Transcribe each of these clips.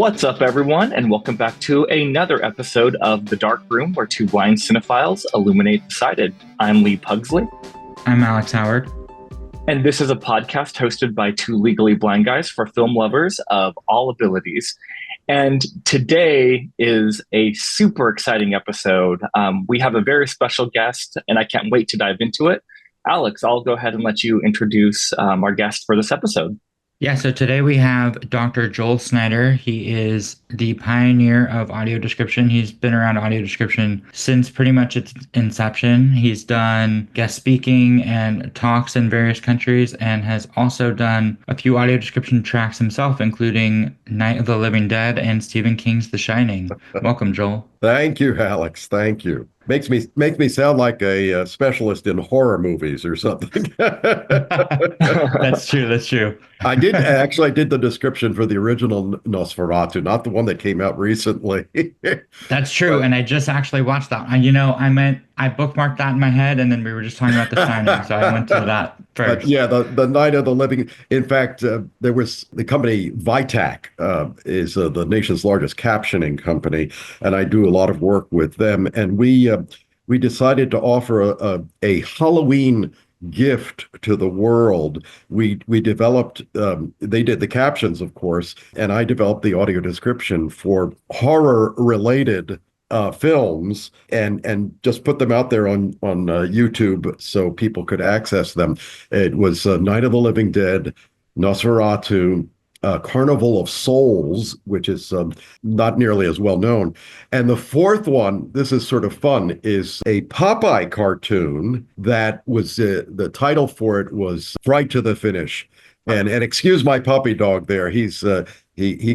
What's up, everyone, and welcome back to another episode of The Dark Room, where two blind cinephiles illuminate the sided. I'm Lee Pugsley. I'm Alex Howard. And this is a podcast hosted by two legally blind guys for film lovers of all abilities. And today is a super exciting episode. We have a very special guest, and I can't wait to dive into it. Alex, I'll go ahead and let you introduce our guest for this episode. Yeah, so today we have Dr. Joel Snyder. He is the pioneer of audio description. He's been around audio description since pretty much its inception. He's done guest speaking and talks in various countries and has also done a few audio description tracks himself, including Night of the Living Dead and Stephen King's The Shining. Welcome, Joel. Thank you, Alex. Thank you. Makes me sound like a specialist in horror movies or something. That's true. That's true. I did the description for the original Nosferatu, not the one that came out recently. That's true. And I just actually watched that. I bookmarked that in my head, and then we were just talking about The Shining, so I went to that first. But yeah, the Night of the Living. In fact, there was the company Vitac is the nation's largest captioning company, and I do a lot of work with them. And we decided to offer a Halloween gift to the world. We developed, they did the captions, of course, and I developed the audio description for horror-related films and just put them out there on YouTube so people could access them. It was Night of the Living Dead, Nosferatu, Carnival of Souls, which is not nearly as well known. And the fourth one, this is sort of fun, is a Popeye cartoon that was, the title for it was Right to the Finish. And excuse my puppy dog there. He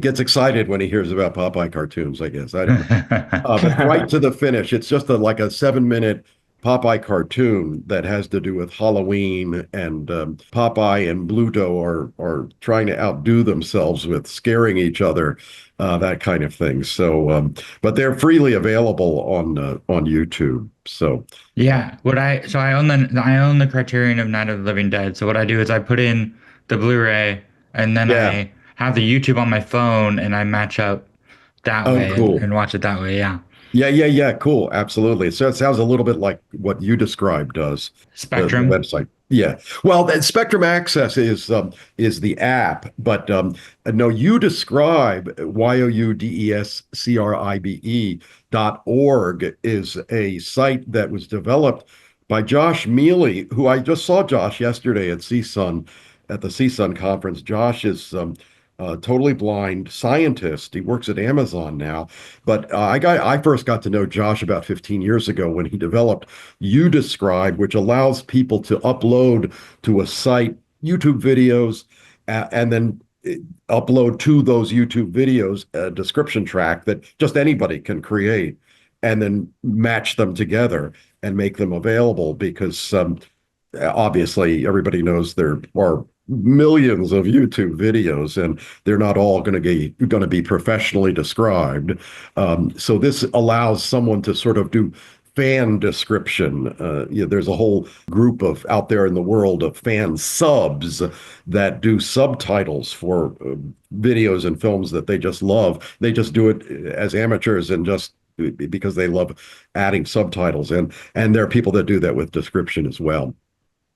gets excited when he hears about Popeye cartoons, I guess. I don't know. But Right to the Finish. It's just like a 7-minute Popeye cartoon that has to do with Halloween, and Popeye and Bluto are trying to outdo themselves with scaring each other, that kind of thing. So, but they're freely available on YouTube. So yeah, I own the Criterion of Night of the Living Dead. So what I do is I put in the Blu-ray, and then I have the YouTube on my phone, and I match up that way. Cool. and watch it that way. Yeah. Yeah. Cool. Absolutely. So it sounds a little bit like what you described does. Spectrum the website. Yeah. Well, Spectrum Access is the app, but no, You Describe, youdescribe.org is a site that was developed by Josh Mealy, who I just saw Josh yesterday at CSUN, at the CSUN conference. Josh is totally blind scientist. He works at Amazon now. But I first got to know Josh about 15 years ago when he developed You Describe, which allows people to upload to a site YouTube videos and then upload to those YouTube videos a description track that just anybody can create, and then match them together and make them available, because obviously everybody knows there are millions of YouTube videos, and they're not all going to be professionally described. So this allows someone to sort of do fan description. There's a whole group out there in the world of fan subs that do subtitles for videos and films that they just love. They just do it as amateurs and just because they love adding subtitles, and there are people that do that with description as well.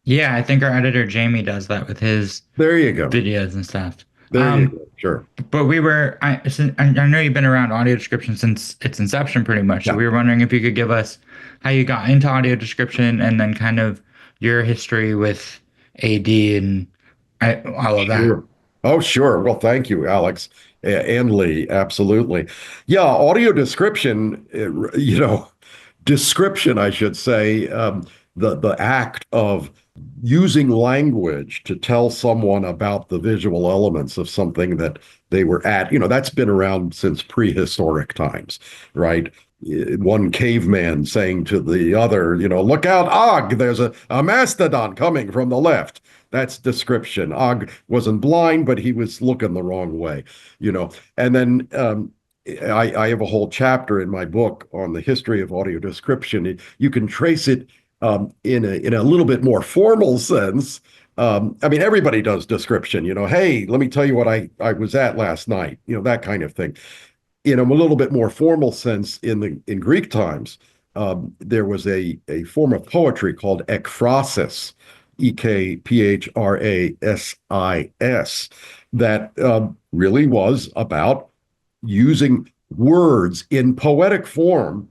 Yeah, I think our editor Jamie does that with his There you go. videos and stuff. There you go. Sure. But I know you've been around audio description since its inception, pretty much. Yeah. So we were wondering if you could give us how you got into audio description, and then kind of your history with AD and all of that. Sure. Oh, sure. Well, thank you, Alex and Lee. Absolutely. Yeah, audio description, description, I should say, the act of using language to tell someone about the visual elements of something that they were at, that's been around since prehistoric times, right? One caveman saying to the other, look out, Og, there's a mastodon coming from the left. That's description. Og wasn't blind, but he was looking the wrong way, And then I have a whole chapter in my book on the history of audio description. You can trace it in a little bit more formal sense I mean, everybody does description, hey, let me tell you what I was at last night, that kind of thing. In a little bit more formal sense, in Greek times, there was a form of poetry called ekphrasis, ekphrasis, that really was about using words in poetic form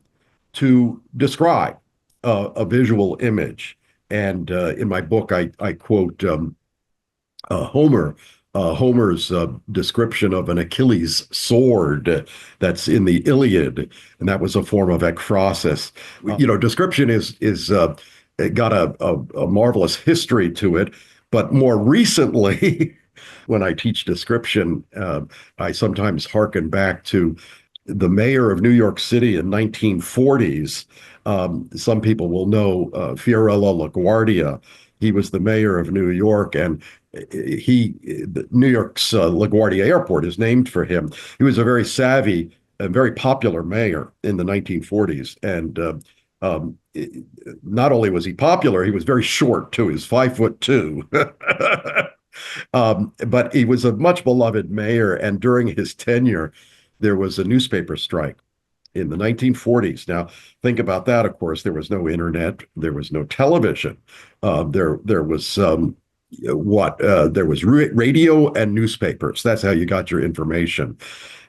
to describe a visual image. And in my book, I quote Homer's description of an Achilles sword that's in the Iliad, and that was a form of ekphrasis. Description is got a marvelous history to it, but more recently, when I teach description, I sometimes hearken back to the mayor of New York City in 1940s. Some people will know Fiorello LaGuardia. He was the mayor of New York, and New York's LaGuardia Airport is named for him. He was a very savvy and very popular mayor in the 1940s. And not only was he popular, he was very short too. He was 5'2". But he was a much beloved mayor. And during his tenure, there was a newspaper strike in the 1940s. Now, think about that. Of course, there was no internet, there was no television. There was there was radio and newspapers. That's how you got your information.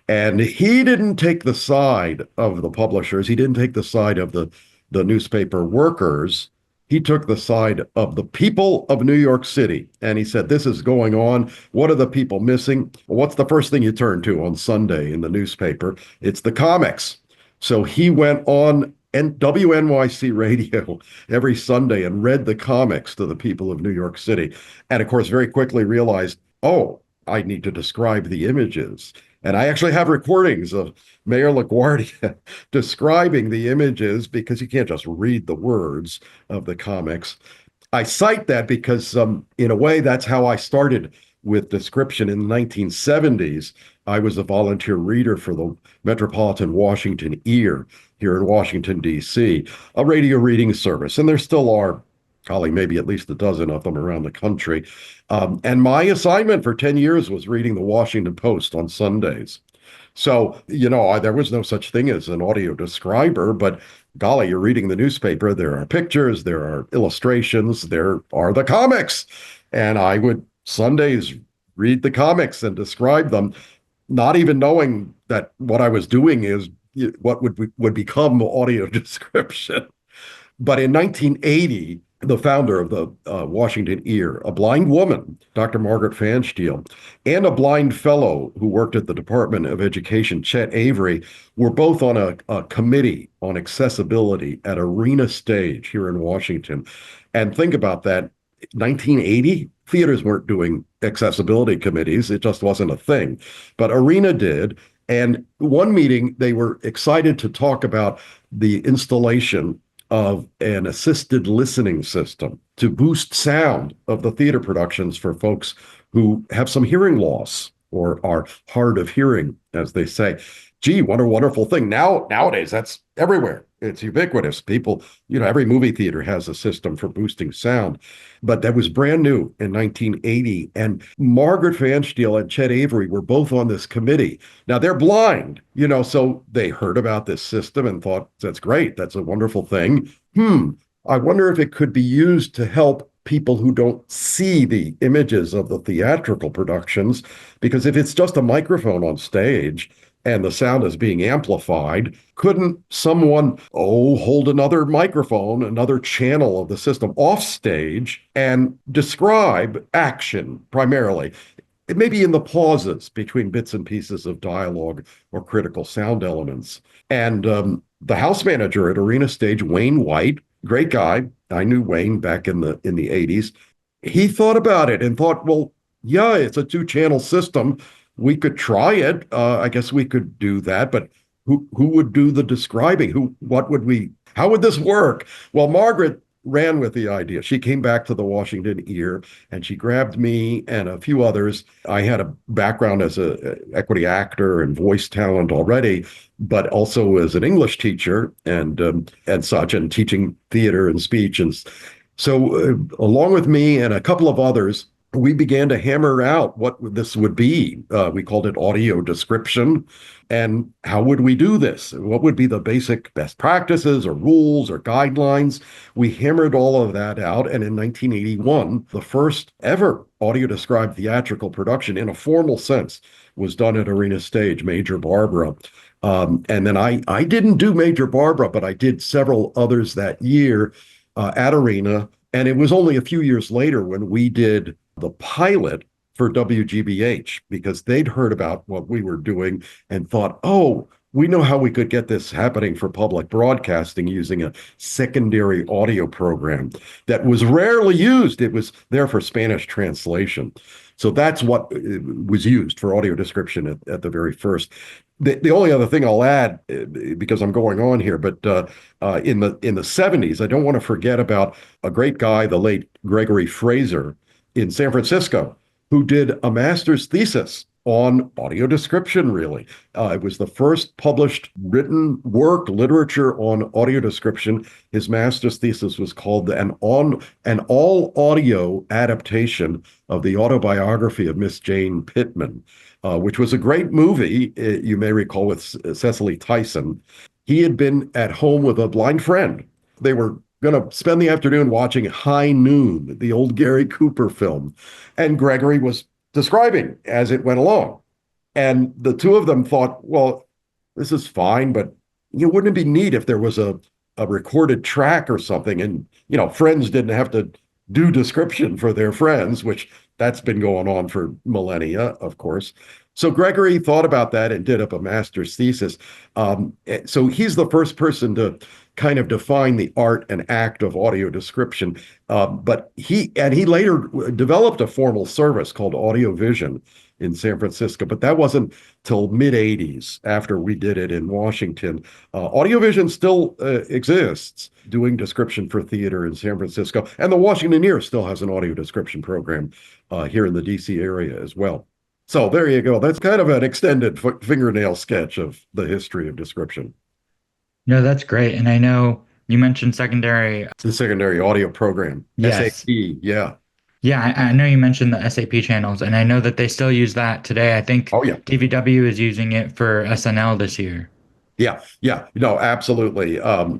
And he didn't take the side of the publishers. He didn't take the side of the newspaper workers. He took the side of the people of New York City. And he said, this is going on. What are the people missing? Well, what's the first thing you turn to on Sunday in the newspaper? It's the comics. So he went on WNYC radio every Sunday and read the comics to the people of New York City. And of course, very quickly realized, oh, I need to describe the images. And I actually have recordings of Mayor LaGuardia describing the images, because you can't just read the words of the comics. I cite that because in a way, that's how I started with description in the 1970s. I was a volunteer reader for the Metropolitan Washington Ear here in Washington, D.C., a radio reading service. And there still are, probably maybe at least a dozen of them around the country. And my assignment for 10 years was reading the Washington Post on Sundays. So, there was no such thing as an audio describer, but golly, you're reading the newspaper. There are pictures, there are illustrations, there are the comics. And I would Sundays read the comics and describe them, not even knowing that what I was doing is what would become audio description. But in 1980, the founder of the Washington Ear, a blind woman, Dr. Margaret Pfanstiel, and a blind fellow who worked at the Department of Education, Chet Avery, were both on a committee on accessibility at Arena Stage here in Washington. And think about that, 1980, theaters weren't doing accessibility committees. It just wasn't a thing. But Arena did. And one meeting, they were excited to talk about the installation of an assisted listening system to boost sound of the theater productions for folks who have some hearing loss or are hard of hearing, as they say. Gee, what a wonderful thing. Nowadays, that's everywhere. It's ubiquitous. People, every movie theater has a system for boosting sound. But that was brand new in 1980. And Margaret Pfanstiel and Chet Avery were both on this committee. Now, they're blind, so they heard about this system and thought, that's great. That's a wonderful thing. I wonder if it could be used to help people who don't see the images of the theatrical productions, because if it's just a microphone on stage and the sound is being amplified, couldn't someone, hold another microphone, another channel of the system off stage and describe action primarily? It may be in the pauses between bits and pieces of dialogue or critical sound elements. And the house manager at Arena Stage, Wayne White, great guy. I knew Wayne back in the 80s. He thought about it and thought, well, yeah, it's a 2-channel system. We could try it. I guess we could do that, but who would do the describing? How would this work? Well, Margaret ran with the idea. She came back to the Washington Ear and she grabbed me and a few others. I had a background as an equity actor and voice talent already, but also as an English teacher and such, and teaching theater and speech. And So, along with me and a couple of others, we began to hammer out what this would be. We called it audio description. And how would we do this? What would be the basic best practices or rules or guidelines? We hammered all of that out. And in 1981, the first ever audio described theatrical production in a formal sense was done at Arena Stage, Major Barbara. And then I didn't do Major Barbara, but I did several others that year at Arena. And it was only a few years later when we did the pilot for WGBH, because they'd heard about what we were doing and thought, oh, we know how we could get this happening for public broadcasting using a secondary audio program that was rarely used. It was there for Spanish translation. So that's what was used for audio description at the very first. The only other thing I'll add, because I'm going on here, but in the 70s, I don't want to forget about a great guy, the late Gregory Fraser in San Francisco, who did a master's thesis on audio description, really. It was the first published written work, literature on audio description. His master's thesis was called an all audio adaptation of the autobiography of Miss Jane Pittman, which was a great movie, you may recall, with Cecily Tyson. He had been at home with a blind friend. They were going to spend the afternoon watching High Noon, the old Gary Cooper film. And Gregory was describing as it went along. And the two of them thought, well, this is fine, but wouldn't it be neat if there was a recorded track or something? And, friends didn't have to do description for their friends, which that's been going on for millennia, of course. So Gregory thought about that and did up a master's thesis. So he's the first person to kind of define the art and act of audio description. But he later developed a formal service called Audio Vision in San Francisco, but that wasn't till mid-'80s after we did it in Washington. Audio Vision still exists, doing description for theater in San Francisco, and the Washington still has an audio description program here in the DC area as well. So there you go. That's kind of an extended fingernail sketch of the history of description. No, that's great. And I know you mentioned the secondary audio program. Yes. SAP, yeah. Yeah, I know you mentioned the SAP channels, and I know that they still use that today. I think DVW is using it for SNL this year. Yeah, no, absolutely. I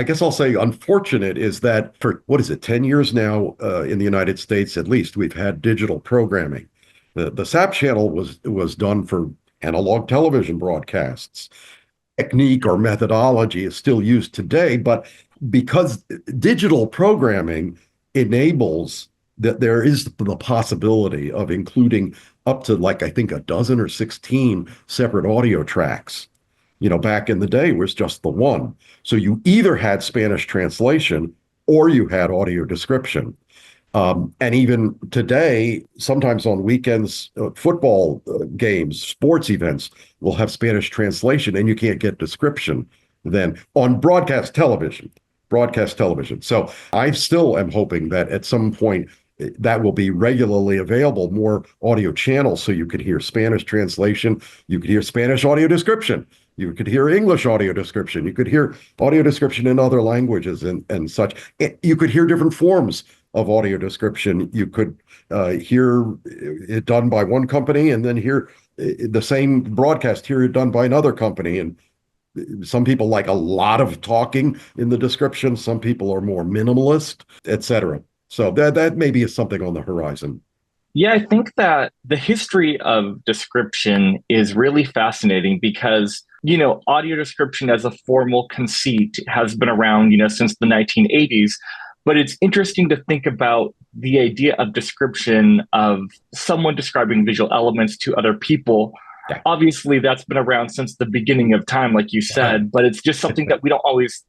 guess I'll say unfortunate is that for, 10 years now in the United States, at least, we've had digital programming. The SAP channel was done for analog television broadcasts. Technique or methodology is still used today, but because digital programming enables that there is the possibility of including up to I think a dozen or 16 separate audio tracks. Back in the day was just the one. So you either had Spanish translation or you had audio description. And even today, sometimes on weekends, football games, sports events will have Spanish translation, and you can't get description then on broadcast television. So I still am hoping that at some point that will be regularly available, more audio channels, so you could hear Spanish translation, you could hear Spanish audio description, you could hear English audio description, you could hear audio description in other languages and such. You could hear different forms of audio description. You could hear it done by one company and then hear the same broadcast, hear it done by another company. And some people like a lot of talking in the description. Some people are more minimalist, etc. So that maybe is something on the horizon. Yeah, I think that the history of description is really fascinating because, audio description as a formal conceit has been around, since the 1980s. But it's interesting to think about the idea of description of someone describing visual elements to other people. Yeah. Obviously, that's been around since the beginning of time, like you said, but it's just something that we don't always,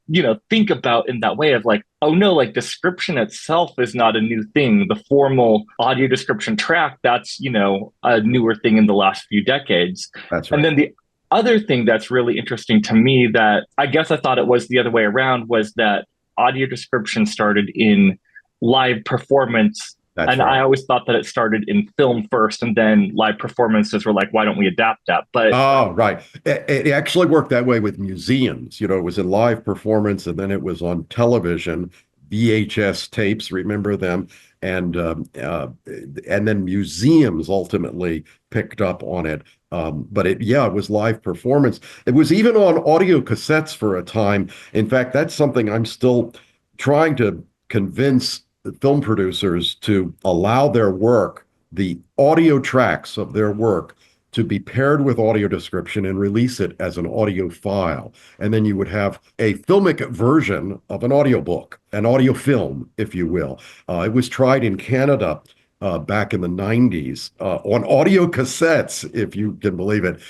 think about in that way of oh no, description itself is not a new thing. The formal audio description track, that's, a newer thing in the last few decades. That's right. And then the other thing that's really interesting to me that I guess I thought it was the other way around was that audio description started in live performance That's And I right. always thought that it started in film first, and then live performances were like, why don't we adapt that? But Oh, right. It actually worked that way with museums. It was in live performance and then it was on television, VHS tapes, remember them? And and then museums ultimately picked up on it. But it was live performance. It was even on audio cassettes for a time. In fact, that's something I'm still trying to convince film producers to allow their work, the audio tracks of their work, to be paired with audio description and release it as an audio file. And then you would have a filmic version of an audiobook, an audio film, if you will. It was tried in Canada back in the 90s on audio cassettes, if you can believe it,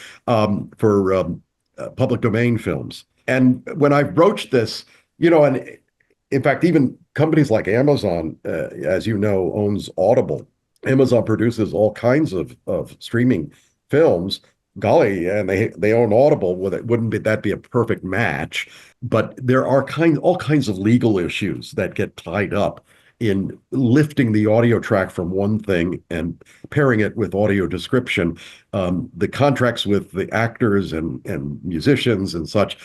for public domain films. And when I broached this, and in fact, even companies like Amazon, as you know, owns Audible. Amazon produces all kinds of streaming films. Golly, and they own Audible. Wouldn't that be a perfect match? But there are all kinds of legal issues that get tied up in lifting the audio track from one thing and pairing it with audio description. The contracts with the actors and musicians and such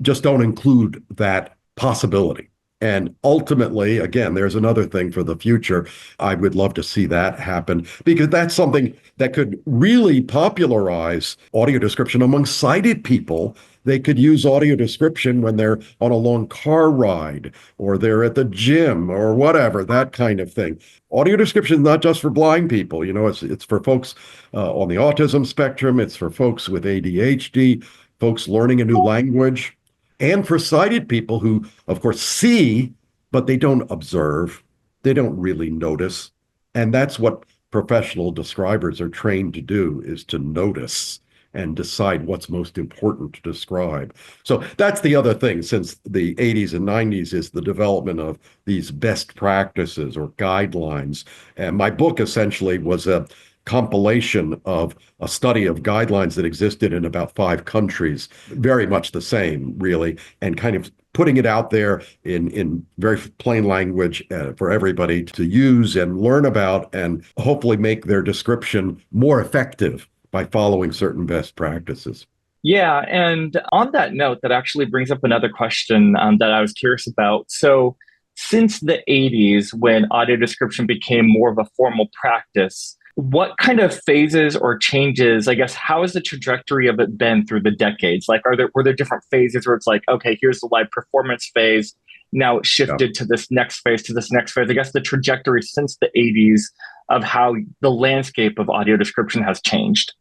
just don't include that possibility. And ultimately, again, there's another thing for the future. I would love to see that happen because that's something that could really popularize audio description among sighted people. They could use audio description when they're on a long car ride or they're at the gym or whatever, that kind of thing. Audio description is not just for blind people. It's for folks on the autism spectrum. It's for folks with ADHD, folks learning a new language, and for sighted people who, of course, see, but they don't observe. They don't really notice. And that's what professional describers are trained to do, is to notice and decide what's most important to describe. So that's the other thing since the 80s and 90s is the development of these best practices or guidelines. And my book essentially was a compilation of a study of guidelines that existed in about 5 countries, very much the same, really, and kind of putting it out there in very plain language for everybody to use and learn about and hopefully make their description more effective by following certain best practices. yeah, and on that note, that actually brings up another question that I was curious about. So, since the 80s, when audio description became more of a formal practice, what kind of phases or changes, I guess, how has the trajectory of it been through the decades? Like, were there different phases where it's like, okay, here's the live performance phase. Now it Yeah. shifted to this next phase, to this next phase. I guess the trajectory since the 80s of how the landscape of audio description has changed.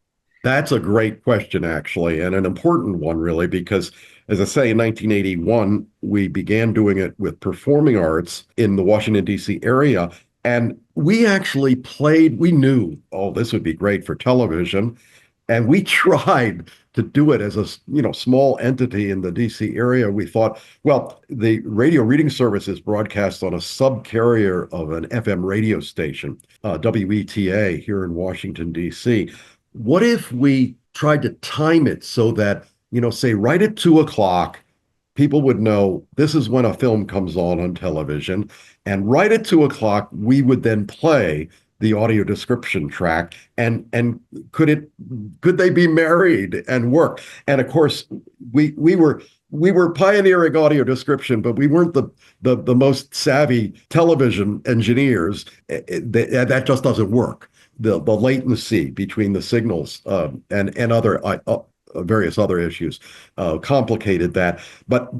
That's a great question, actually, and an important one, really, because as I say, in 1981, we began doing it with performing arts in the Washington, D.C. area. And we actually we knew, oh, this would be great for television. And we tried to do it as a small entity in the DC area. We thought, well, the radio reading service is broadcast on a subcarrier of an FM radio station, WETA here in Washington, DC. What if we tried to time it so that, say right at 2 o'clock, people would know this is when a film comes on television. And right at 2 o'clock, we would then play the audio description track and could they be married and work? And of course, we were pioneering audio description, but we weren't the most savvy television engineers. That just doesn't work. The latency between the signals and other various other issues complicated that. But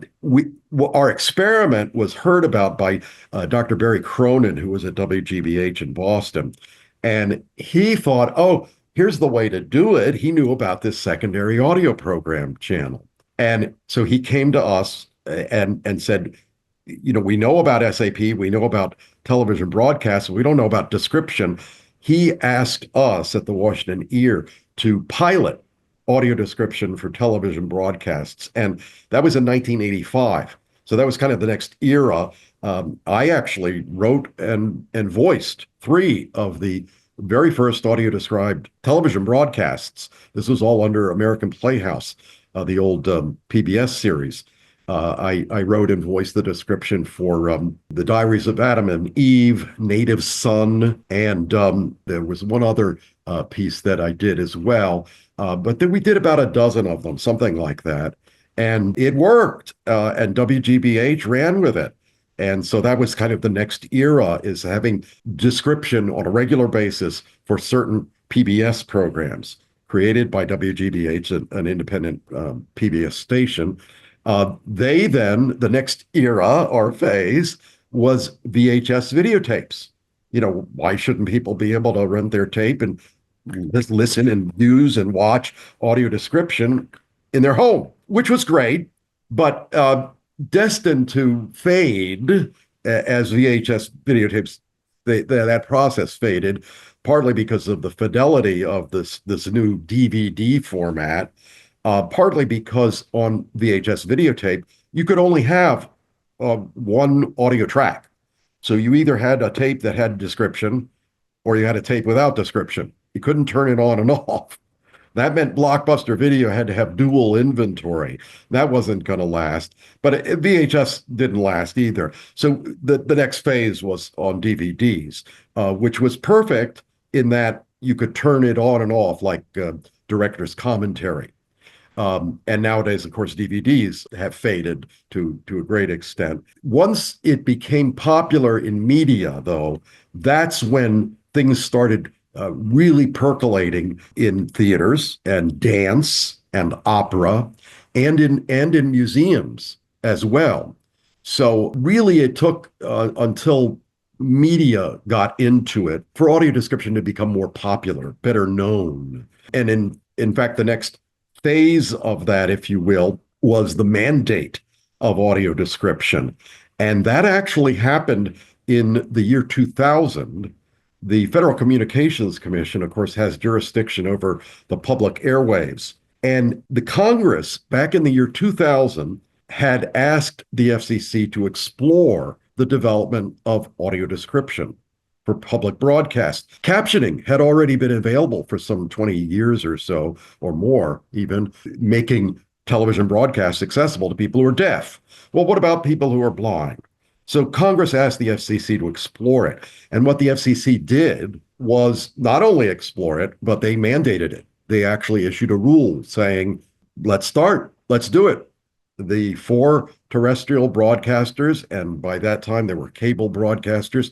our experiment was heard about by Dr. Barry Cronin, who was at WGBH in Boston. And he thought, oh, here's the way to do it. He knew about this secondary audio program channel. And so he came to us and said, we know about SAP, we know about television broadcasts, we don't know about description. He asked us at the Washington Ear to pilot audio description for television broadcasts. And that was in 1985. So that was kind of the next era. I actually wrote and voiced 3 of the very first audio described television broadcasts. This was all under American Playhouse, the old PBS series. I wrote and voiced the description for The Diaries of Adam and Eve, Native Son, and there was one other piece that I did as well. But then we did about a dozen of them, something like that. And it worked, and WGBH ran with it. And so that was kind of the next era, is having description on a regular basis for certain PBS programs created by WGBH, an independent PBS station. They then, the next era or phase was VHS videotapes. Why shouldn't people be able to rent their tape and just listen and use and watch audio description in their home, which was great, but destined to fade as VHS videotapes, that process faded, partly because of the fidelity of this new DVD format, partly because on VHS videotape, you could only have one audio track. So you either had a tape that had description or you had a tape without description. You couldn't turn it on and off. That meant Blockbuster Video had to have dual inventory. That wasn't going to last. But VHS didn't last either. So the next phase was on DVDs, which was perfect in that you could turn it on and off like director's commentary. And nowadays, of course, DVDs have faded to a great extent. Once it became popular in media, though, that's when things started really percolating in theaters and dance and opera and in museums as well. So really, it took until media got into it for audio description to become more popular, better known. And in fact, the next phase of that, if you will, was the mandate of audio description. And that actually happened in the year 2000. The Federal Communications Commission, of course, has jurisdiction over the public airwaves. And the Congress, back in the year 2000, had asked the FCC to explore the development of audio description for public broadcast. Captioning had already been available for some 20 years or so, or more even, making television broadcasts accessible to people who are deaf. Well, what about people who are blind? So Congress asked the FCC to explore it. And what the FCC did was not only explore it, but they mandated it. They actually issued a rule saying, let's start, let's do it. The 4 terrestrial broadcasters, and by that time there were cable broadcasters,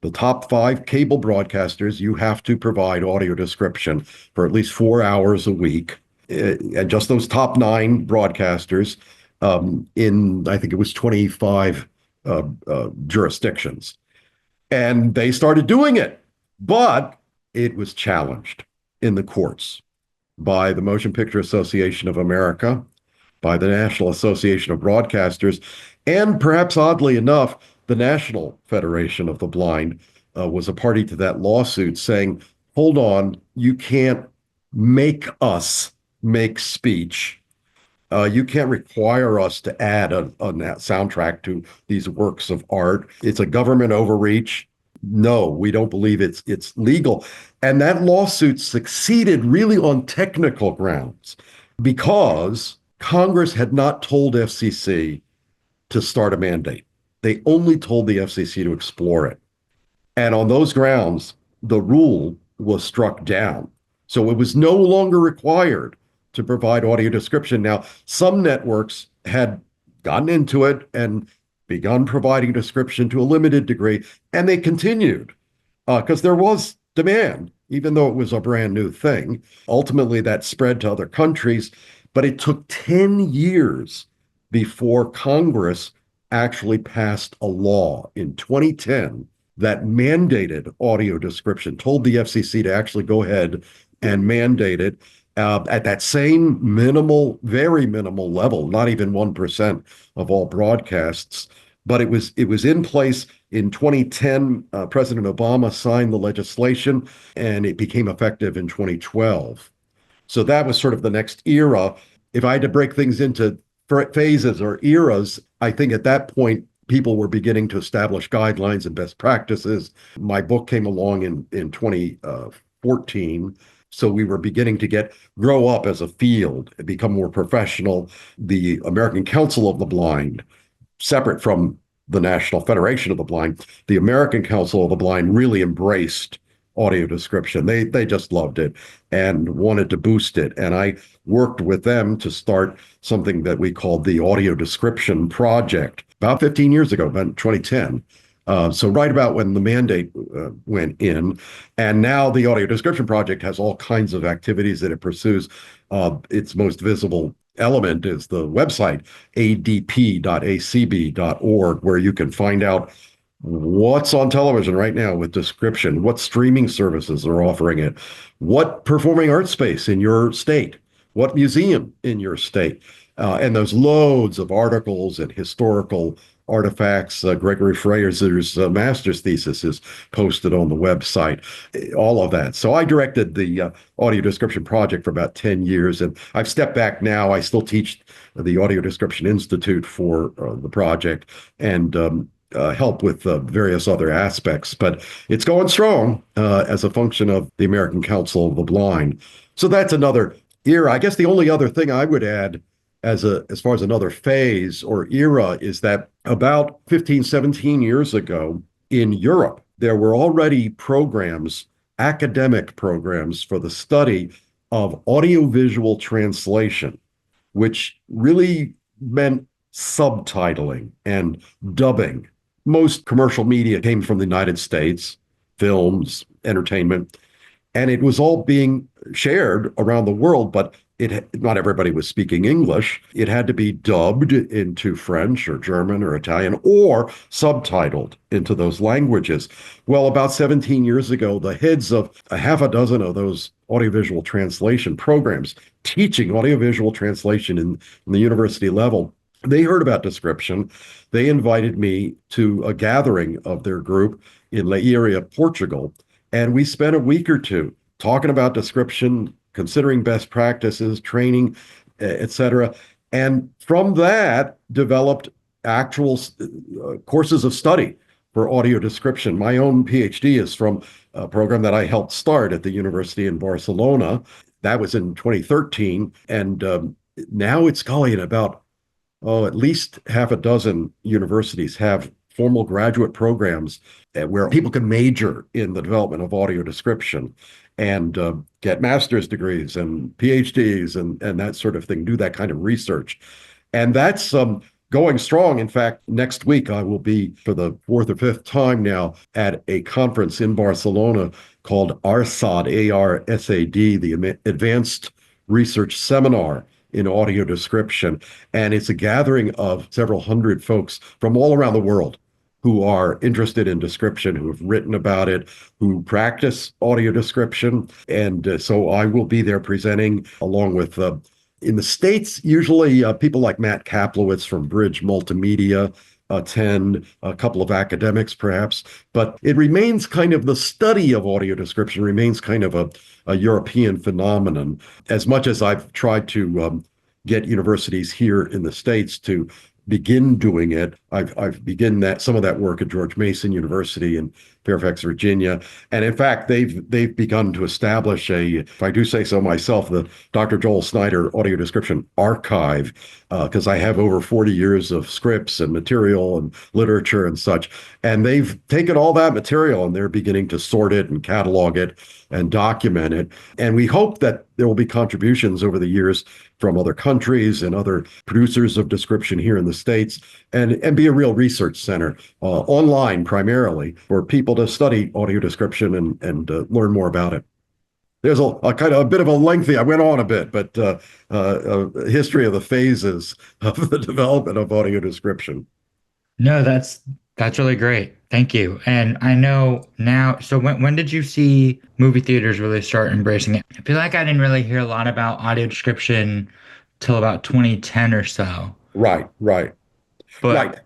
the top 5 cable broadcasters, you have to provide audio description for at least 4 hours a week. And just those top 9 broadcasters in, I think it was 25 jurisdictions. And they started doing it, but it was challenged in the courts by the Motion Picture Association of America, by the National Association of Broadcasters, and perhaps oddly enough, the National Federation of the Blind was a party to that lawsuit saying, hold on, you can't make us make speech. You can't require us to add a soundtrack to these works of art. It's a government overreach. No, we don't believe it's legal. And that lawsuit succeeded really on technical grounds because Congress had not told FCC to start a mandate. They only told the FCC to explore it. And on those grounds, the rule was struck down. So it was no longer required to provide audio description. Now, some networks had gotten into it and begun providing description to a limited degree, and they continued because there was demand, even though it was a brand new thing. Ultimately, that spread to other countries, but it took 10 years before Congress actually passed a law in 2010 that mandated audio description, told the FCC to actually go ahead and mandate it at that same minimal, very minimal level, not even 1% of all broadcasts. But it was in place in 2010. President Obama signed the legislation, and it became effective in 2012. So that was sort of the next era. If I had to break things into phases or eras, I think at that point, people were beginning to establish guidelines and best practices. My book came along in 2014. So we were beginning to grow up as a field and become more professional. The American Council of the Blind, separate from the National Federation of the Blind, the American Council of the Blind really embraced audio description. They just loved it and wanted to boost it. And I worked with them to start something that we called the Audio Description Project about 15 years ago, about 2010. So right about when the mandate went in. And now the Audio Description Project has all kinds of activities that it pursues. Its most visible element is the website, adp.acb.org, where you can find out what's on television right now with description, what streaming services are offering it, what performing arts space in your state, what museum in your state. And there's loads of articles and historical artifacts. Gregory Fraser's master's thesis is posted on the website, all of that. So I directed the Audio Description Project for about 10 years, and I've stepped back now. I still teach the Audio Description Institute for the project and help with various other aspects. But it's going strong as a function of the American Council of the Blind. So that's another era. I guess the only other thing I would add as far as another phase or era is that about 15, 17 years ago in Europe, there were already programs, academic programs for the study of audiovisual translation, which really meant subtitling and dubbing. Most commercial media came from the United States, films, entertainment, and it was all being shared around the world, but not everybody was speaking English. It had to be dubbed into French or German or Italian or subtitled into those languages. Well, about 17 years ago, the heads of a half a dozen of those audiovisual translation programs teaching audiovisual translation in the university level, they heard about description. They invited me to a gathering of their group in Leiria, Portugal, and we spent a week or two talking about description, considering best practices, training, etc. And from that, developed actual courses of study for audio description. My own PhD is from a program that I helped start at the university in Barcelona. That was in 2013. And now it's going in about, at least half a dozen universities have formal graduate programs where people can major in the development of audio description and get master's degrees and PhDs and that sort of thing, do that kind of research. And that's going strong. In fact, next week I will be, for the fourth or fifth time now, at a conference in Barcelona called ARSAD, A-R-S-A-D, the Advanced Research Seminar in Audio Description. And it's a gathering of several hundred folks from all around the world who are interested in description, who have written about it, who practice audio description. And so I will be there presenting along with, in the States, usually people like Matt Kaplowitz from Bridge Multimedia attend, a couple of academics perhaps, but it remains kind of, the study of audio description remains kind of a European phenomenon. As much as I've tried to get universities here in the States to begin doing it, I've begun some of that work at George Mason University in Fairfax, Virginia. And in fact, they've begun to establish if I do say so myself, the Dr. Joel Snyder Audio Description Archive, because I have over 40 years of scripts and material and literature and such. And they've taken all that material and they're beginning to sort it and catalog it and document it. And we hope that there will be contributions over the years from other countries and other producers of description here in the States, and be a real research center online primarily for people to study audio description and learn more about it. There's a kind of a bit of a lengthy, I went on a bit, but a history of the phases of the development of audio description. No, that's really great. Thank you. And I know now, so when did you see movie theaters really start embracing it? I feel like I didn't really hear a lot about audio description till about 2010 or so. Right. But right.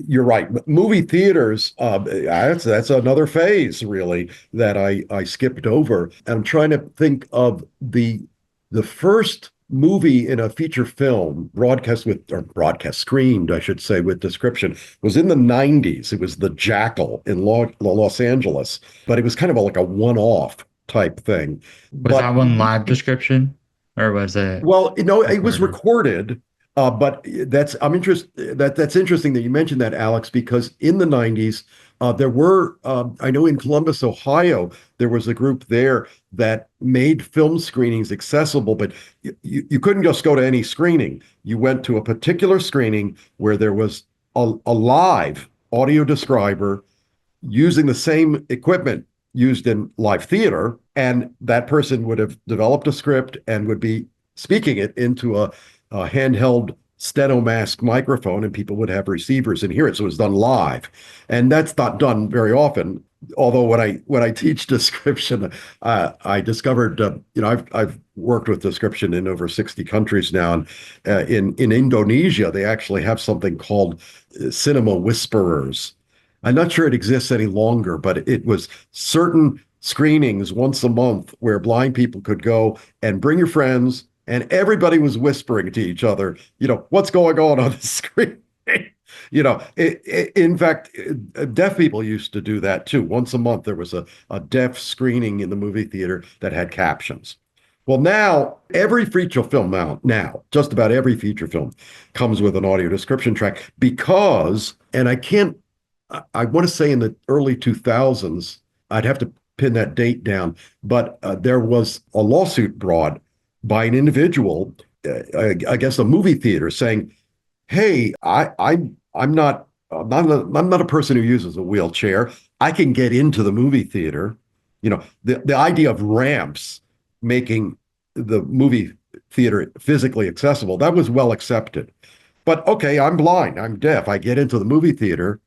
You're right. Movie theaters, that's another phase, really, that I skipped over. I'm trying to think of the first movie in a feature film broadcast screened, I should say, with description, was in the 90s. It was The Jackal in Los Angeles, but it was kind of like a one-off type thing. Was that But one live description or was it well, it was recorded? recorded, but that's interesting that you mentioned that, Alex, because in the 90s, there were I know in Columbus, Ohio, there was a group there that made film screenings accessible, but you couldn't just go to any screening. You went to a particular screening where there was a live audio describer using the same equipment used in live theater, and that person would have developed a script and would be speaking it into a handheld steno-mask microphone, and people would have receivers and hear it. So it was done live, and that's not done very often. Although when I teach description, I discovered I've worked with description in over 60 countries now, and in Indonesia they actually have something called cinema whisperers. I'm not sure it exists any longer, but it was certain screenings once a month where blind people could go and bring your friends, and everybody was whispering to each other, what's going on the screen. In fact, deaf people used to do that too. Once a month, there was a deaf screening in the movie theater that had captions. Well, now every feature film just about every feature film comes with an audio description track because, and I want to say in the early 2000s, I'd have to pin that date down, but there was a lawsuit brought by an individual, I guess a movie theater, saying, "Hey, I'm not a person who uses a wheelchair. I can get into the movie theater." The idea of ramps making the movie theater physically accessible, that was well accepted. But okay, I'm blind, I'm deaf, I get into the movie theater.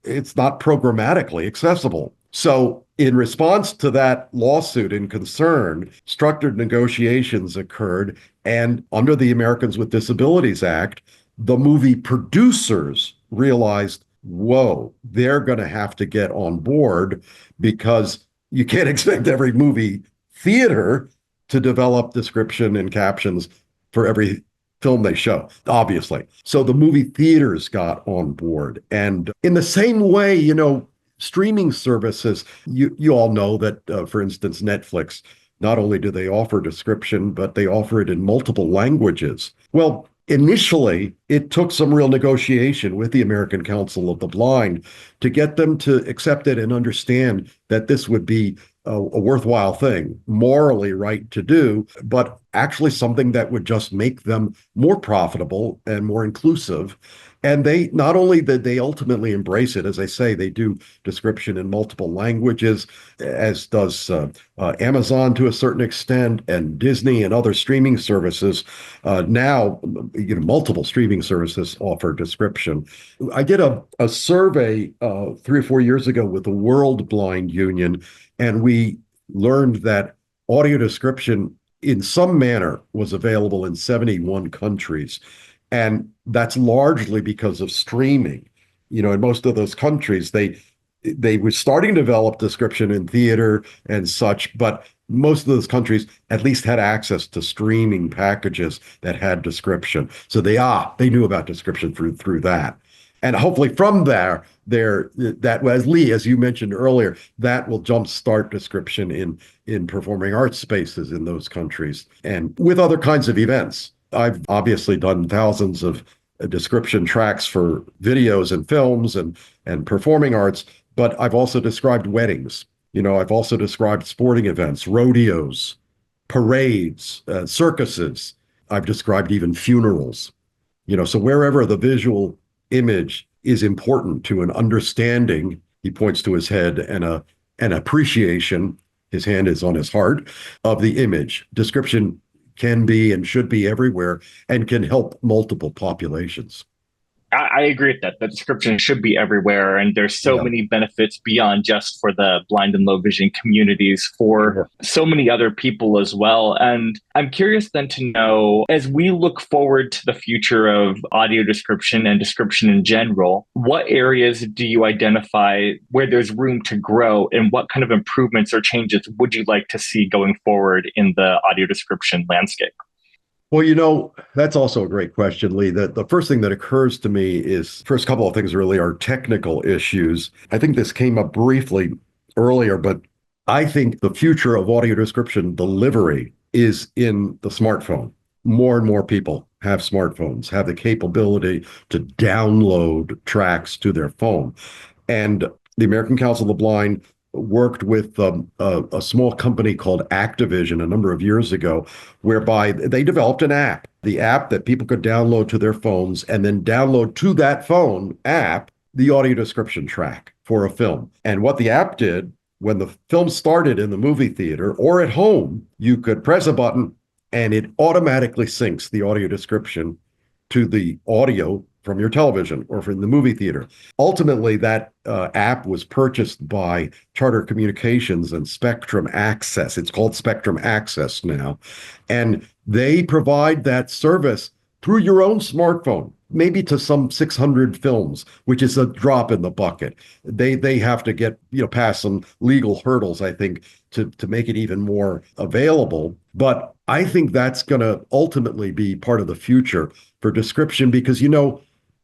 It's not programmatically accessible. So in response to that lawsuit and concern, structured negotiations occurred. And under the Americans with Disabilities Act, the movie producers realized, whoa, they're going to have to get on board because you can't expect every movie theater to develop description and captions for every film they show, obviously. So the movie theaters got on board. And in the same way, streaming services, you all know that, for instance, Netflix, not only do they offer description, but they offer it in multiple languages. Well, initially, it took some real negotiation with the American Council of the Blind to get them to accept it and understand that this would be a worthwhile thing, morally right to do, but actually something that would just make them more profitable and more inclusive. And they not only did they ultimately embrace it, as I say, they do description in multiple languages, as does Amazon to a certain extent, and Disney and other streaming services. Now, multiple streaming services offer description. I did a survey 3 or 4 years ago with the World Blind Union, and we learned that audio description in some manner was available in 71 countries. And that's largely because of streaming. In most of those countries, they were starting to develop description in theater and such, but most of those countries at least had access to streaming packages that had description. So they knew about description through that. And hopefully from there, that, as Lee, as you mentioned earlier, that will jumpstart description in performing arts spaces in those countries and with other kinds of events. I've obviously done thousands of description tracks for videos and films and performing arts, but I've also described weddings. I've also described sporting events, rodeos, parades, circuses. I've described even funerals. So wherever the visual image is important to an understanding, he points to his head, and an appreciation, his hand is on his heart, of the image. Description can be and should be everywhere and can help multiple populations. I agree with that. The description should be everywhere. And there's so many benefits beyond just for the blind and low vision communities, for so many other people as well. And I'm curious then to know, as we look forward to the future of audio description and description in general, what areas do you identify where there's room to grow, and what kind of improvements or changes would you like to see going forward in the audio description landscape? Well, that's also a great question, Lee. The first thing that occurs to me is, first couple of things really are technical issues. I think this came up briefly earlier, but I think the future of audio description delivery is in the smartphone. More and more people have smartphones, have the capability to download tracks to their phone. And the American Council of the Blind worked with a small company called Activision a number of years ago, whereby they developed an app, the app that people could download to their phones and then download to that phone app the audio description track for a film. And what the app did, when the film started in the movie theater or at home, you could press a button and it automatically syncs the audio description to the audio from your television or from the movie theater. Ultimately, that app was purchased by Charter Communications and Spectrum Access. It's called Spectrum Access now. And they provide that service through your own smartphone, maybe to some 600 films, which is a drop in the bucket. They have to get past some legal hurdles, I think, to make it even more available. But I think that's going to ultimately be part of the future for description because,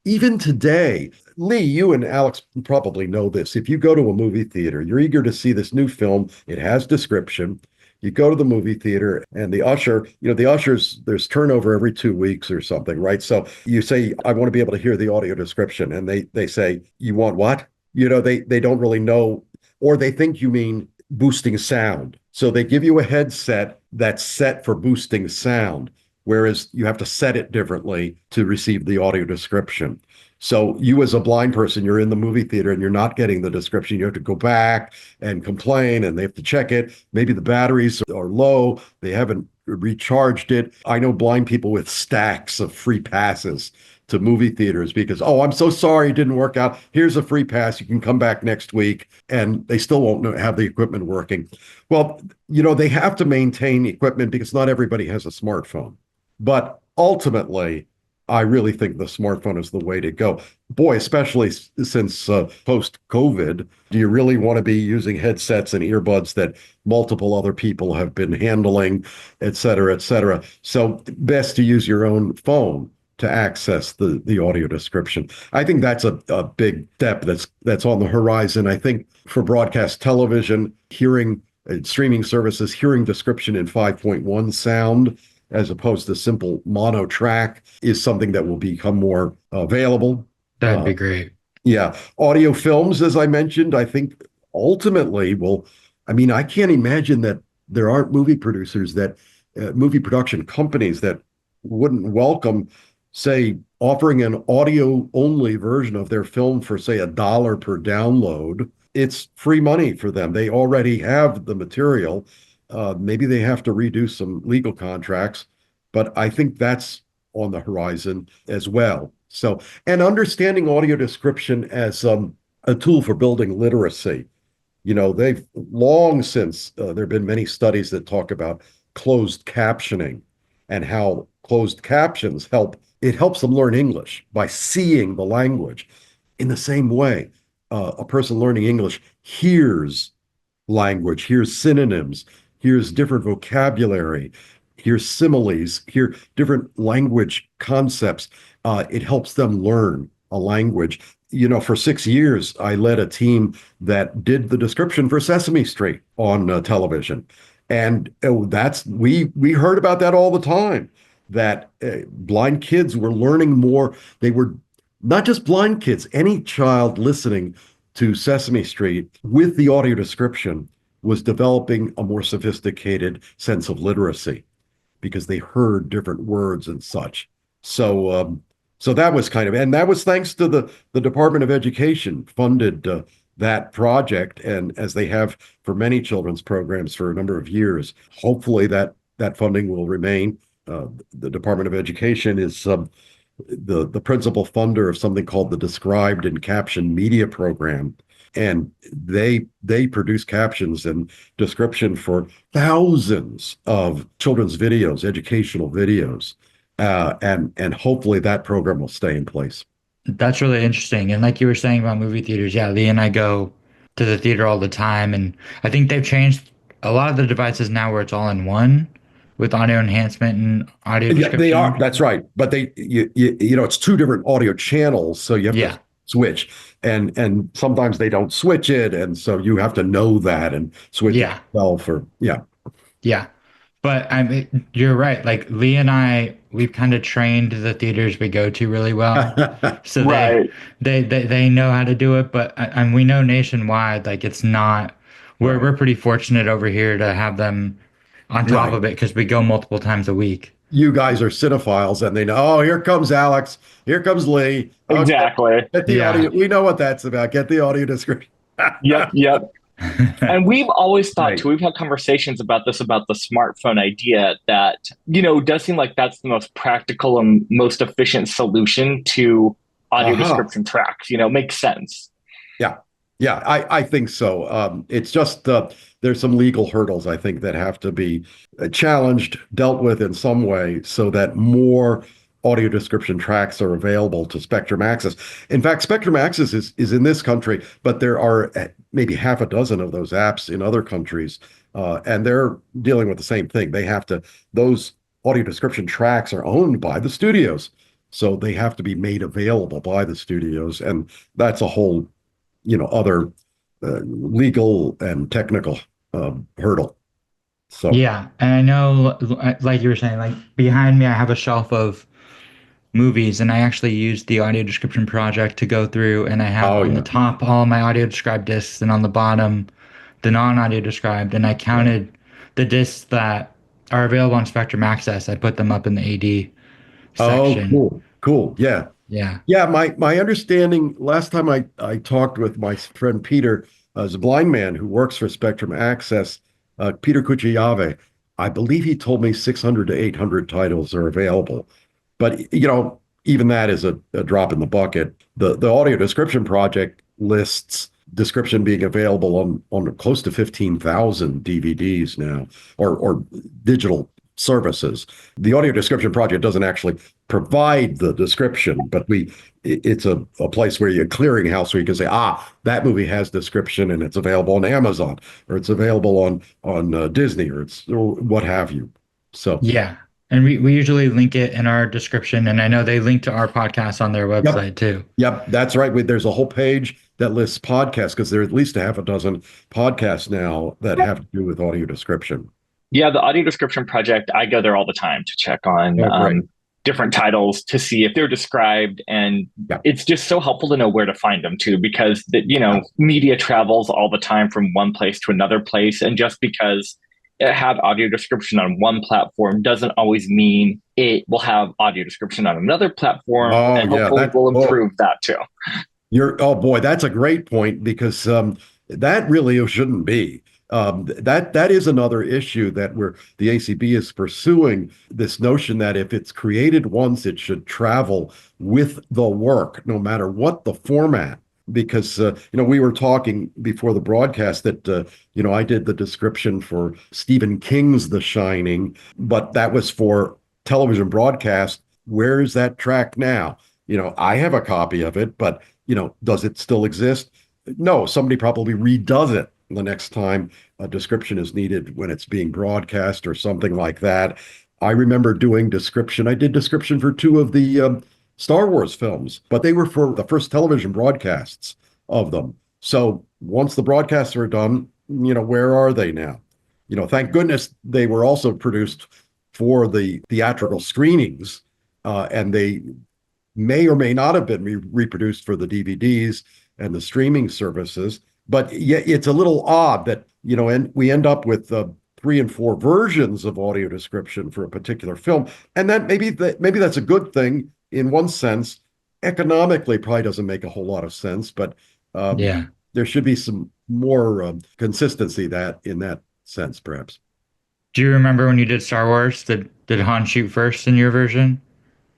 even today, Lee, you and Alex probably know this. If you go to a movie theater, you're eager to see this new film. It has description. You go to the movie theater and the usher, the ushers, there's turnover every 2 weeks or something, right? So you say, I want to be able to hear the audio description. And they say, you want what? They don't really know, or they think you mean boosting sound. So they give you a headset that's set for boosting sound, whereas you have to set it differently to receive the audio description. So you as a blind person, you're in the movie theater and you're not getting the description. You have to go back and complain and they have to check it. Maybe the batteries are low. They haven't recharged it. I know blind people with stacks of free passes to movie theaters because, oh, I'm so sorry it didn't work out. Here's a free pass. You can come back next week. And they still won't have the equipment working. Well, they have to maintain equipment because not everybody has a smartphone. But ultimately, I really think the smartphone is the way to go. Boy, especially since post-COVID, do you really want to be using headsets and earbuds that multiple other people have been handling, et cetera, et cetera? So best to use your own phone to access the audio description. I think that's a big step that's on the horizon. I think for broadcast television, hearing streaming services, hearing description in 5.1 sound, as opposed to simple mono track, is something that will become more available. That'd be great. Yeah. Audio films, as I mentioned, I think ultimately I can't imagine that there aren't movie producers movie production companies that wouldn't welcome, say, offering an audio only version of their film for, say, $1 per download. It's free money for them. They already have the material. Maybe they have to redo some legal contracts, but I think that's on the horizon as well. So, and understanding audio description as a tool for building literacy. They've long since, there have been many studies that talk about closed captioning and how closed captions helps them learn English by seeing the language. In the same way, a person learning English hears language, hears synonyms, here's different vocabulary, here's similes, here different language concepts. It helps them learn a language. For 6 years, I led a team that did the description for Sesame Street on television. And we heard about that all the time, that blind kids were learning more. They were not just blind kids, any child listening to Sesame Street with the audio description was developing a more sophisticated sense of literacy because they heard different words and such. So that was and that was thanks to the Department of Education funded that project. And as they have for many children's programs for a number of years, hopefully that funding will remain. The Department of Education is the principal funder of something called the Described and Captioned Media Program. And they produce captions and description for thousands of children's videos, educational videos, and hopefully that program will stay in place. That's really interesting. And like you were saying about movie theaters, yeah, Lee and I go to the theater all the time, and I think they've changed a lot of the devices now where it's all in one with audio enhancement and audio description. Yeah, they are. That's right. But it's two different audio channels, so you have to switch, and sometimes they don't switch it, and so you have to know that and switch it Yeah. yourself. Or yeah, Yeah. But I mean, you're right. Like Lee and I, we've kind of trained the theaters we go to really well. So Right. they know how to do it, but and we know nationwide, like it's not, right, we're pretty fortunate over here to have them on top right. of it because we go multiple times a week. You guys are cinephiles, and they know. Oh, here comes Alex. Here comes Lee. Okay, Exactly. get the Yeah. audio. We know what that's about. Get the audio description. Yep. Yep. And we've always thought Right. too, we've had conversations about this, about the smartphone idea that, it does seem like that's the most practical and most efficient solution to audio Aha. description tracks, makes sense. Yeah. Yeah, I think so. It's just there's some legal hurdles, I think, that have to be challenged, dealt with in some way so that more audio description tracks are available to Spectrum Access. In fact, Spectrum Access is in this country, but there are maybe half a dozen of those apps in other countries, and they're dealing with the same thing. Those audio description tracks are owned by the studios, so they have to be made available by the studios, and that's a whole other legal and technical hurdle. So, Yeah. And I know, like you were saying, like behind me, I have a shelf of movies, and I actually used the audio description project to go through, and I have oh on the yeah, top all my audio described discs, and on the bottom the non-audio described, and I yeah. counted the discs that are available on Spectrum Access. I put them up in the AD Oh, section. cool, cool. Yeah, Yeah. yeah. My understanding last time I talked with my friend Peter, as a blind man who works for Spectrum Access, Peter Kuchiyave, I believe he told me 600 to 800 titles are available. But even that is a drop in the bucket. The audio description project lists description being available on close to 15,000 DVDs now, or digital services. The audio description project doesn't actually provide the description, but it's a place where you're clearinghouse where you can say, that movie has description and it's available on Amazon, or it's available on Disney, or what have you. So Yeah. And we usually link it in our description, and I know they link to our podcast on their yep. website too. Yep, that's right. There's a whole page that lists podcasts because there are at least a half a dozen podcasts now that have to do with audio description. Yeah, the audio description project, I go there all the time to check on Oh, great. different titles to see if they're described. And Yeah. it's just so helpful to know where to find them too, because media travels all the time from one place to another place. And just because it had audio description on one platform doesn't always mean it will have audio description on another platform. Oh, And yeah. hopefully we'll improve that too. Oh boy, that's a great point because that really shouldn't be. That is another issue that the ACB is pursuing, this notion that if it's created once, it should travel with the work, no matter what the format. Because we were talking before the broadcast that I did the description for Stephen King's The Shining, but that was for television broadcast. Where is that track now? I have a copy of it, but does it still exist? No, somebody probably redoes it the next time a description is needed when it's being broadcast or something like that. I remember doing description. I did description for two of the Star Wars films, but they were for the first television broadcasts of them. So once the broadcasts are done, where are they now? Thank goodness they were also produced for the theatrical screenings, and they may or may not have been reproduced for the DVDs and the streaming services. But yeah, it's a little odd that, and we end up with 3 and 4 versions of audio description for a particular film. And that maybe that's a good thing in one sense. Economically, probably doesn't make a whole lot of sense, but Yeah. there should be some more consistency in that sense, perhaps. Do you remember when you did Star Wars? Did Han shoot first in your version?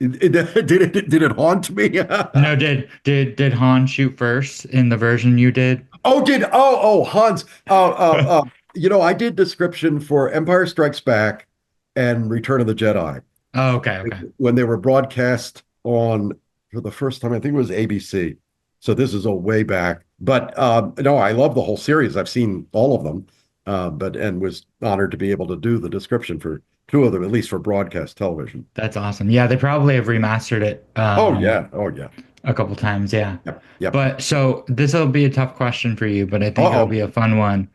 Did it haunt me? No, did Han shoot first in the version you did? Hans. I did description for Empire Strikes Back and Return of the Jedi Oh, okay. when they were broadcast on for the first time. I think it was ABC. So this is a way back. But no, I love the whole series. I've seen all of them, and was honored to be able to do the description for 2 of them, at least for broadcast television. That's awesome. Yeah, they probably have remastered it. Oh yeah. a couple times, yeah. Yep. Yep. But so this will be a tough question for you, but I think it'll Uh-oh. be a fun one.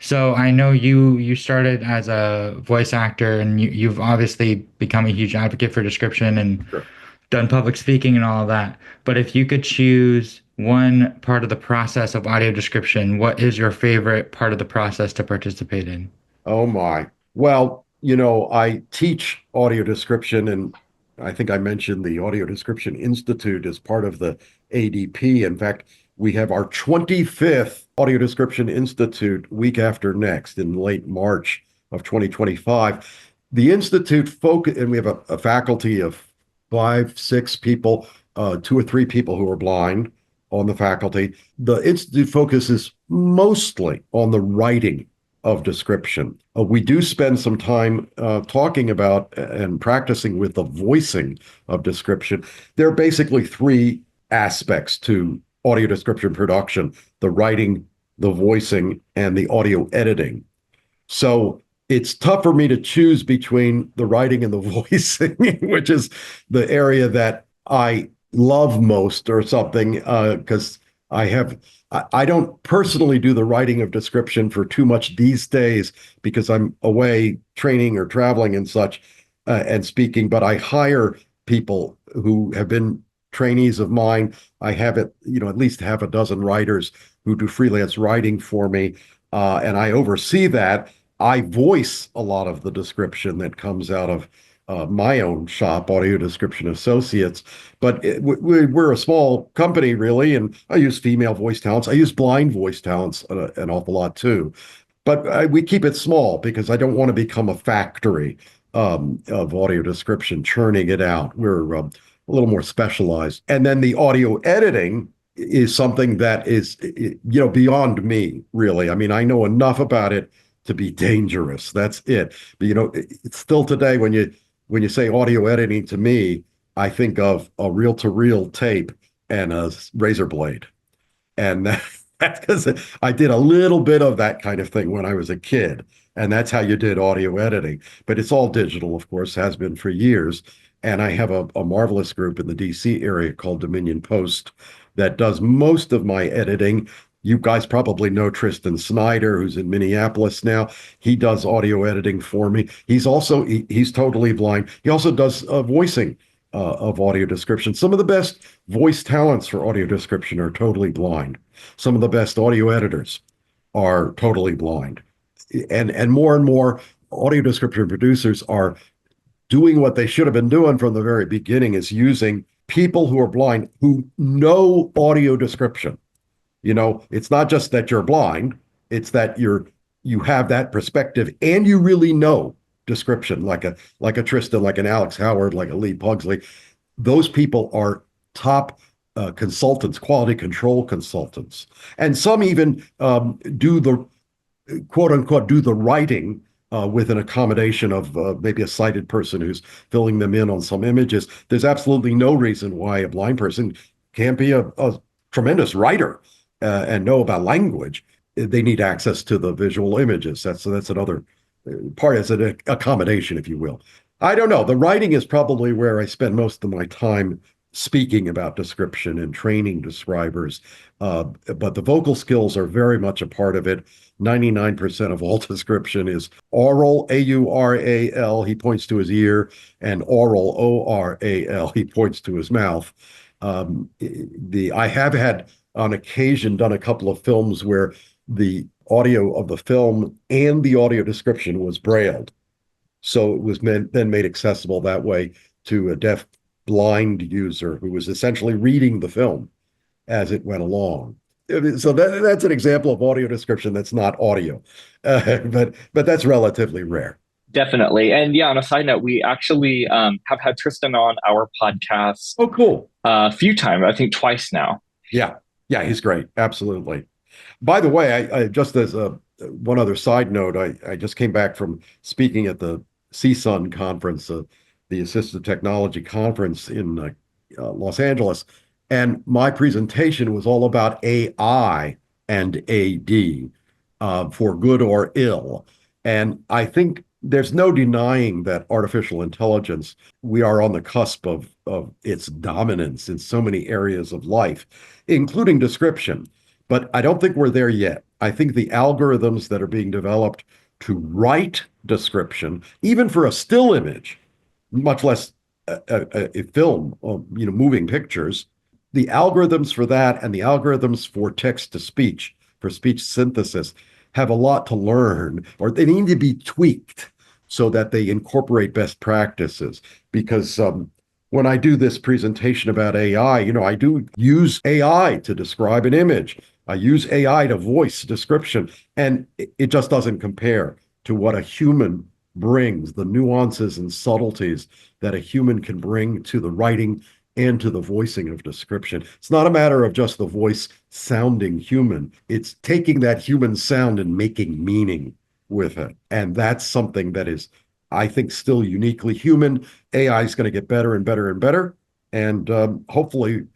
So I know you started as a voice actor, and you've obviously become a huge advocate for description and Sure. done public speaking and all of that. But if you could choose one part of the process of audio description, what is your favorite part of the process to participate in? Oh my. Well, I teach audio description, and I think I mentioned the Audio Description Institute as part of the ADP. In fact, we have our 25th Audio Description Institute week after next in late March of 2025. The Institute focus, and we have a faculty of 5, 6 people, 2 or 3 people who are blind on the faculty. The Institute focuses mostly on the writing of description. We do spend some time talking about and practicing with the voicing of description. There are basically 3 aspects to audio description production: the writing, the voicing, and the audio editing. So it's tough for me to choose between the writing and the voicing, which is the area that I love most or something, because I don't personally do the writing of description for too much these days because I'm away training or traveling and such, and speaking, but I hire people who have been trainees of mine. I have at least half a dozen writers who do freelance writing for me, and I oversee that. I voice a lot of the description that comes out of my own shop, Audio Description Associates. But we're a small company, really, and I use female voice talents. I use blind voice talents an awful lot too. But we keep it small because I don't want to become a factory of audio description, churning it out. We're a little more specialized. And then the audio editing is something that is, beyond me, really. I mean, I know enough about it to be dangerous. That's it. But it's still today when you say audio editing to me, I think of a reel-to-reel tape and a razor blade. And that's because I did a little bit of that kind of thing when I was a kid. And that's how you did audio editing. But it's all digital, of course, has been for years. And I have a marvelous group in the DC area called Dominion Post that does most of my editing. You guys probably know Tristan Snyder, who's in Minneapolis now. He does audio editing for me. He's totally blind. He also does voicing of audio description. Some of the best voice talents for audio description are totally blind. Some of the best audio editors are totally blind. And more audio description producers are doing what they should have been doing from the very beginning, is using people who are blind who know audio description. It's not just that you're blind, it's that you have that perspective and you really know description, like a Tristan, like an Alex Howard, like a Lee Pugsley. Those people are top consultants, quality control consultants. And some even do the quote unquote do the writing with an accommodation of maybe a sighted person who's filling them in on some images. There's absolutely no reason why a blind person can't be a tremendous writer and know about language. They need access to the visual images. That's another part, as an accommodation, if you will. I don't know. The writing is probably where I spend most of my time speaking about description and training describers. But the vocal skills are very much a part of it. 99% of all description is aural, A-U-R-A-L, he points to his ear, and oral, O-R-A-L, he points to his mouth. I have had on occasion done a couple of films where the audio of the film and the audio description was brailled. So it was then made accessible that way to a deaf blind user who was essentially reading the film as it went along. So that's an example of audio description that's not audio, but that's relatively rare. Definitely. And yeah, on a side note, we actually have had Tristan on our podcast. Oh, cool. A few times, I think twice now. Yeah, he's great. Absolutely. By the way, I just as one other side note, I just came back from speaking at the CSUN conference, the Assistive Technology Conference in Los Angeles. And my presentation was all about AI and AD, for good or ill. And I think there's no denying that artificial intelligence, we are on the cusp of its dominance in so many areas of life, including description. But I don't think we're there yet. I think the algorithms that are being developed to write description, even for a still image, much less a film, moving pictures, the algorithms for that and the algorithms for text to speech, for speech synthesis, have a lot to learn, or they need to be tweaked so that they incorporate best practices. Because when I do this presentation about AI, I do use AI to describe an image. I use AI to voice description, and it just doesn't compare to what a human brings, the nuances and subtleties that a human can bring to the writing and to the voicing of description. It's not a matter of just the voice sounding human. It's taking that human sound and making meaning with it. And that's something that is, I think, still uniquely human. AI is going to get better and better and better, and hopefully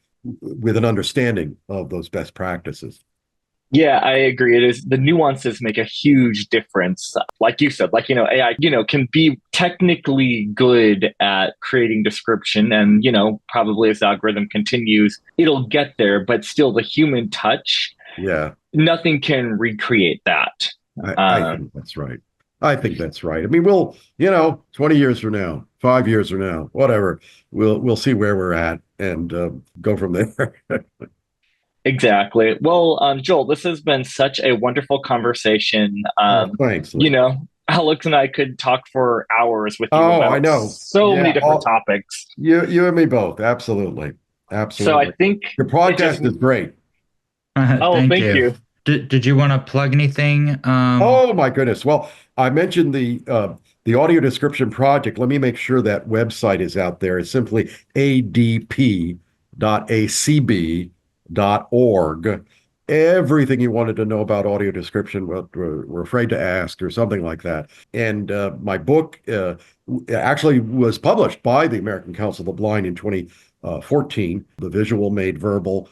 with an understanding of those best practices. Yeah, I agree. It is, the nuances make a huge difference. Like you said, AI, can be technically good at creating description, and, probably as the algorithm continues, it'll get there, but still the human touch, Yeah, nothing can recreate that. I think that's right. I think that's right. I mean, we'll, 20 years from now, 5 years from now, whatever, we'll see where we're at and go from there. Exactly. Well, Joel, this has been such a wonderful conversation. Thanks. Alex and I could talk for hours with you Oh, about I know. so many different topics. You and me both. Absolutely. So I think your podcast is great. Thank you. Did you want to plug anything? Oh my goodness. Well, I mentioned the audio description project. Let me make sure that website is out there. It's simply adp.acb.org. Everything you wanted to know about audio description, we're afraid to ask, or something like that. And my book actually was published by the American Council of the Blind in 2014, the Visual Made Verbal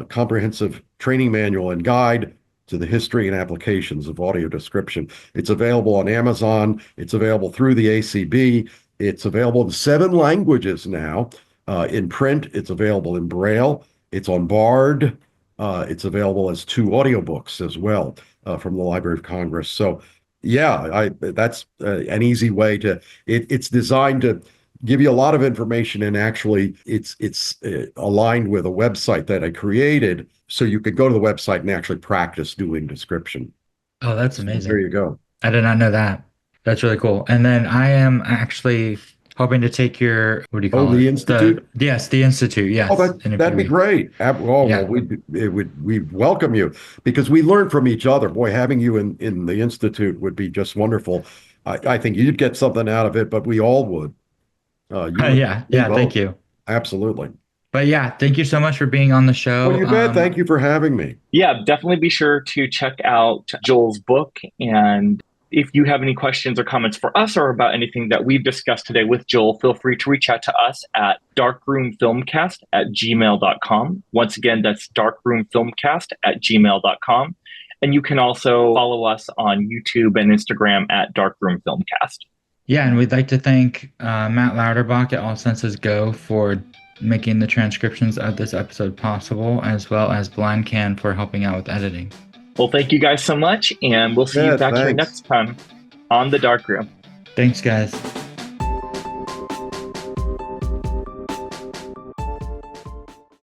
Comprehensive Training Manual and Guide to the History and Applications of Audio Description. It's available on Amazon. It's available through the ACB. It's available in 7 languages now. In print, it's available in Braille. It's on Bard. It's available as 2 audiobooks as well from the Library of Congress. So, yeah, that's an easy way to. It's designed to give you a lot of information, and actually, it's aligned with a website that I created, so you could go to the website and actually practice doing description. Oh, that's amazing! There you go. I did not know that. That's really cool. And then I am actually hoping to take your, what do you call it? The Institute? Yes, the Institute. Yes. Oh, that'd be great. Well, we'd welcome you, because we learn from each other. Boy, having you in the Institute would be just wonderful. I think you'd get something out of it, but we all would. Thank you. Absolutely. But yeah, thank you so much for being on the show. Well, you bet. Thank you for having me. Yeah, definitely be sure to check out Joel's book. And if you have any questions or comments for us or about anything that we've discussed today with Joel, feel free to reach out to us at darkroomfilmcast@gmail.com. Once again, that's darkroomfilmcast@gmail.com. And you can also follow us on YouTube and Instagram at darkroomfilmcast. Yeah, and we'd like to thank Matt Lauterbach at All Senses Go for making the transcriptions of this episode possible, as well as BlindCan for helping out with editing. Well, thank you guys so much, and we'll see you back here next time on The Dark Room. Thanks, guys.